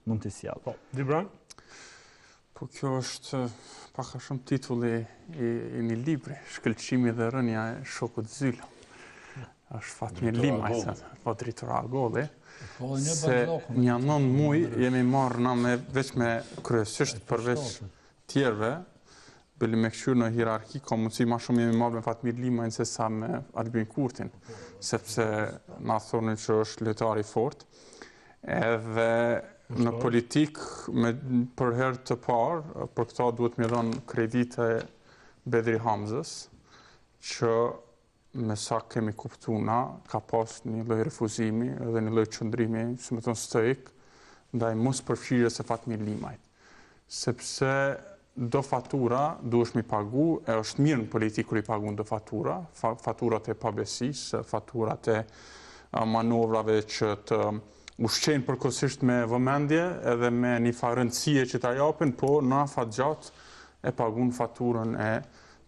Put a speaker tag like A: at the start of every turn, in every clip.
A: mund t'i sjellë.
B: Po, Dibran?
C: Po kjo është pak a shumë titulli i një libri, Shkëlqimi dhe rënja e shokut Zyla. Është Fatmir Limaj, po drejtori Agolli. Se një 9 muaj jemi marrë na veç me kryesisht përveç tjerëve, bëllim me këshyrë në hierarki, ka mundësi ma shumë jemi marrë me Fatmir Limajn se sa me Albin Kurtin, sepse na thonin që është lojtar i fortë. Edhe në politik, për herë të parë, për këta duhet me dhënë kredite Bedri Hamzës, që me sa kemi kuptuna, ka pas një lloj refuzimi edhe një lloj qëndrimi, si me thonë stoik, ndaj mos përfshirjes së Fatmir Limajt. Sepse do fatura duhesh mi pagu, e është mirë në politikë kur i pagun do fatura, faturat e pabesisë, faturat e manovrave që të ushqenë përkohësisht me vëmendje edhe me një farëndësie që ta japin, po në afat gjatë e pagun faturën e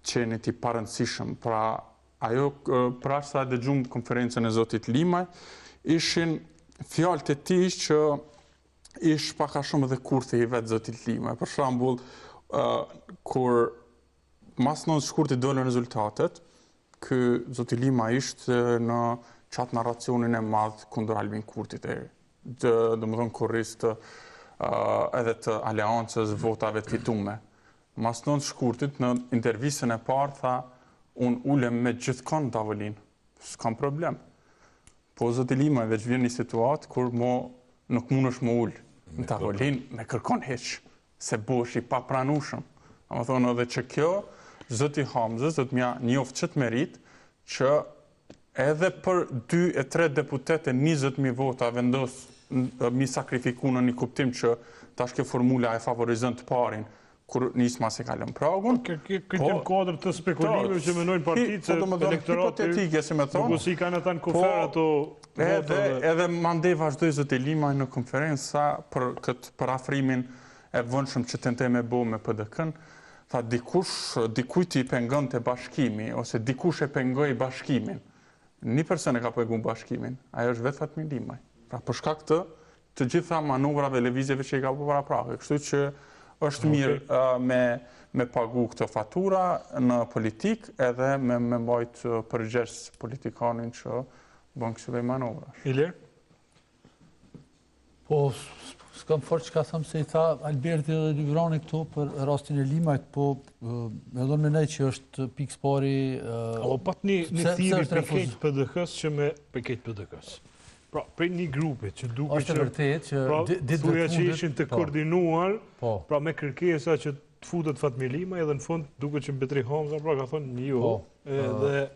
C: qenit i parëndësishëm. Pra, ajo pra sa dëgjum konferencën e zotit Limaj, ishin fjalët e tij që ish pak a shumë dhe kurthi i vetë zotit Limaj. Për shembull, kur mas 9 shkurtit dolën rezultatet, ky zoti Limaj ishte në qatë narracionin e madh kundër Albin Kurtit domethënë kurrist edhe të aleancës votave të fitume. Mas 9 shkurtit, në intervistën e parë, tha, unë ulem me gjithkon në tavolinë, s'kam problem. Po zoti Limaj veç vjen një situatë kur nuk mundesh më ul në tavolinë me kërkon hiç, se bosh i papranueshëm. Domethënë edhe që kjo, zoti Hamzës do të mja njoftë ç't merit që edhe për 2 e 3 deputete 20.000 vota vendos mi sakrifiku në një kuptim që tash kjo formula e favorizon të parin kur nisma se kalën pragun.
B: Këtë kodrë të spekulimeve që menojnë partitë elektorati,
C: hipotetike, si me thonë.
B: Nuk si kanë ata në kufer ato
C: vota. Edhe mandej vazhdoj zoti Limaj në konferenca për afrimin e vëndshëm që tentoj me bo me PDK-n. Tha dikujt i pengon të bashkimi, ose dikush e pengoj bashkimin. Një person e ka pengu bashkimin, ajo është vetë Fatmir Limaj. Pra për shkak të gjitha manovrave lëvizjeve që i ka para prake. Kështu që është mirë me pagu këto fatura në politik edhe me mbajt përgjegjës politikanin që bën kësile manovra.
B: Ilir?
D: Po, s'kam fort që ka thëmë se i tha Alberti dhe Dybrani këtu për rastin e Limajt, po me dhënë me nej që është pikë pari...
B: O pat një thiri për keqë PDK-s që me për keqë PDK-s. Pra, për një grupe që duke
D: që... vërtet që...
B: Thuja që ishin të koordinuar, pra me kërkesa që të futët Fatmir Limaj, edhe në fund duke që Bedri Hamza, pra ka thonë jo, edhe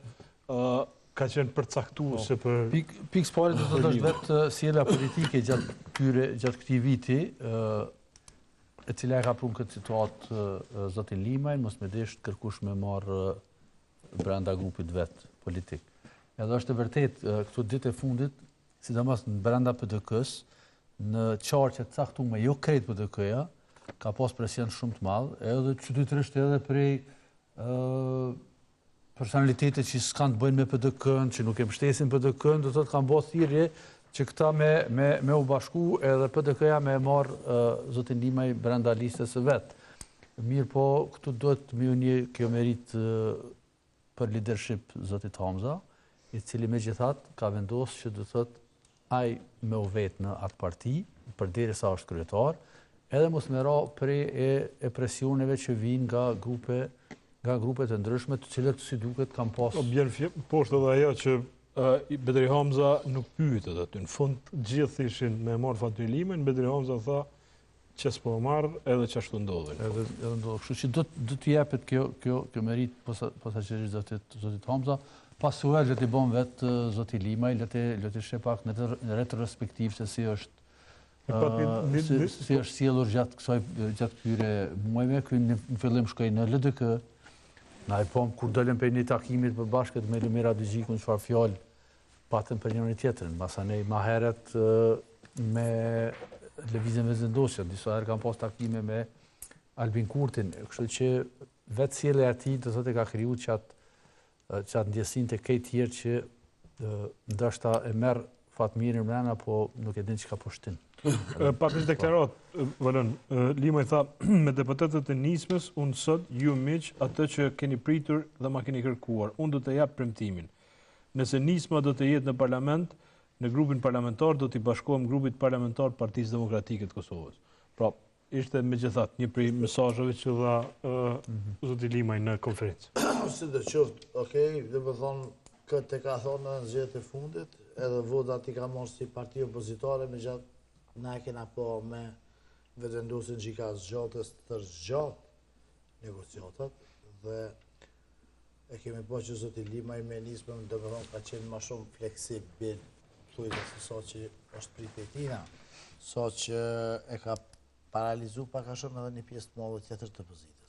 B: ka qenë përcaktuese për...
D: Pikë pari do të është vetë sjellja politike gjatë këtij viti, e cila e ka prunë këtë situatë zotin Limaj, mos me desh kërkush me marrë brenda grupit vetë politik. Edhe është e vërtet këto ditë e fundit, sidomos në brenda PDK-s, në qarqe të caktuara, jo krejt PDK-ja, ka pas presion shumë të madh, edhe çuditërisht edhe prej personalitetet që s'kan të bëjnë me PDK-n, që nuk e mbështesin PDK-n, do të thotë kanë bërë thirrje që këta me u bashku edhe PDK-ja me marr zotin Limaj brenda listës së vet. Mirë po, këtu duhet me një kjo merit për leadership zotit Hamza, i cili megjithatë ka vendosur që do të thotë ai me u vetë në atë parti, përderisa është kryetar, edhe mos me ra prej e presioneve që vinë nga grupe të ndryshme, të cilët si duket kanë pas.
B: Bjen poshtë edhe ajo që Bedri Hamza nuk pyetet aty. Në fund gjithë ishin me marrë Fatmir Limaj, Bedri Hamza tha që s'po marrë edhe që ashtu ndodhin.
D: Edhe ndodhin. Kështu që do të jepet kjo merit posaçërisht zotit Hamza. Pasuar le të bën vetë zoti Limaj, le të sheh pak në retrospektiv se si është sjellur gjatë këtyre muajve. Ky në fillim shkoi në LDK. Na i pom kur dolën për një takimit për bashkët me Lumira Dygjikun, çfarë fjalë patën për njërin tjetrin. Masanej më herët me lëvizjen me zendosja, disa herë kanë pas takime me Albin Kurtin, kështu që vetë sjellja e tij do thotë ka krijuar qatë ndjesinë të këtij tjerë që ndoshta e merr Fatmirin mrena, po nuk e din që ka pushtin.
B: Pakës deklarat, Valon, Lima i tha, me deputetët e nismës, unë sot, ju miq, atë që keni pritur dhe ma keni kërkuar. Unë do të jap premtimin. Nëse nisma do të jetë në parlament, në grupin parlamentar do t'i bashkohem grupit parlamentar Partisë Demokratike të Kosovës. Pra, ishte me gjithat një prej mesazheve që dha zoti Limaj në konferencë.
A: Si dhe qoftë, okej, dhe më thonë, këtë e ka thonë në zgjedhjet e fundit, edhe votat i ka marrë si parti opozitare, me gjatë na e kena po me vetëvendosin që i ka zgjatës të zgjatë negociatat, dhe e kemi po që zoti Limaj me nismën, dhe më thonë, ka qenë ma shumë fleksibil, thujtë se sa që është pripetina, sa që e ka paralizu pak a shumë edhe një pjesë të madhe tjetër të opozitës.